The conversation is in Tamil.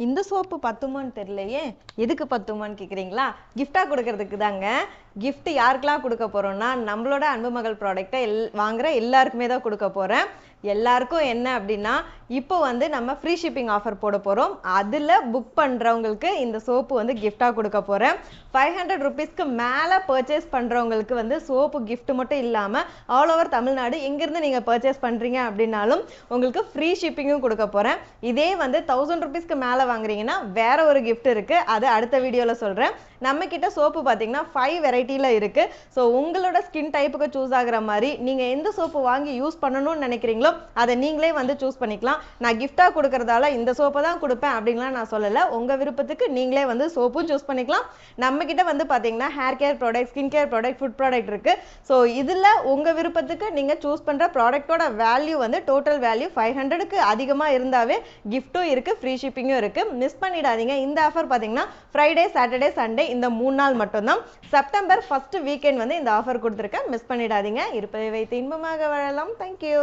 இந்த சோப்பு பத்துமான்னு தெரியலையே. எதுக்கு பத்துமான்னு கேட்குறீங்களா? கிஃப்டாக கொடுக்கறதுக்கு தாங்க. கிஃப்ட் யாருக்கெல்லாம் கொடுக்க போகிறோம்னா, நம்மளோட அன்பு மகள் ப்ராடக்டை வாங்குற எல்லாருக்குமே தான் கொடுக்க போகிறேன். எல்லாருக்கும் என்ன அப்படின்னா, இப்போ வந்து நம்ம ஃப்ரீ ஷிப்பிங் ஆஃபர் போட போகிறோம். அதில் புக் பண்ணுறவங்களுக்கு இந்த சோப்பு வந்து கிஃப்டாக கொடுக்க போகிறேன். 500 ருபீஸ்க்கு மேலே பர்ச்சேஸ் பண்ணுறவங்களுக்கு வந்து சோப்பு கிஃப்ட் மட்டும் இல்லாமல் ஆல் ஓவர் தமிழ்நாடு எங்கேருந்து நீங்கள் பர்ச்சேஸ் பண்ணுறீங்க அப்படின்னாலும் உங்களுக்கு ஃப்ரீ ஷிப்பிங்கும் கொடுக்க போகிறேன். இதே வந்து 1000 ருபீஸ்க்கு மேலே வாங்குறீங்கன்னா வேற ஒரு கிஃப்ட் இருக்குது, அது அடுத்த வீடியோவில் சொல்கிறேன். நம்மக்கிட்ட சோப்பு பார்த்தீங்கன்னா 5 வெரைட்டியில் இருக்குது. ஸோ உங்களோட ஸ்கின் டைப்புக்கு சூஸ் ஆகிற மாதிரி நீங்கள் எந்த சோப்பு வாங்கி யூஸ் பண்ணணும்னு நினைக்கிறீங்களோ அதை நீங்களே வந்து சூஸ் பண்ணிக்கலாம். நான் கிஃப்டாக கொடுக்கறதால இந்த சோப்பை தான் கொடுப்பேன் அப்படின்லாம் நான் சொல்லலை. உங்கள் விருப்பத்துக்கு நீங்களே வந்து சோப்பும் சூஸ் பண்ணிக்கலாம். நம்மக்கிட்ட வந்து பார்த்தீங்கன்னா hair care product, skin care product, food product இருக்குது. ஸோ இதில் உங்கள் விருப்பத்துக்கு நீங்கள் சூஸ் பண்ணுற ப்ராடக்டோட வேல்யூ வந்து டோட்டல் வேல்யூ 500க்கு அதிகமாக இருந்தாவே கிஃப்ட்டும் இருக்குது, ஃப்ரீ ஷிப்பிங்கும் இருக்குது. மிஸ் பண்ணிடாதீங்க. இந்த ஆஃபர் பார்த்தீங்கன்னா ஃப்ரைடே, சாட்டர்டே, சண்டே இந்த 3 நாள் மட்டும்தான். செப்டம்பர் ஃபர்ஸ்ட் வீக்கெண்ட் வந்து இந்த ஆஃபர் கொடுத்துருக்கேன். மிஸ் பண்ணிடாதீங்க. இருப்பதை வைத்து இன்பமாக வாழலாம். தேங்க்யூ.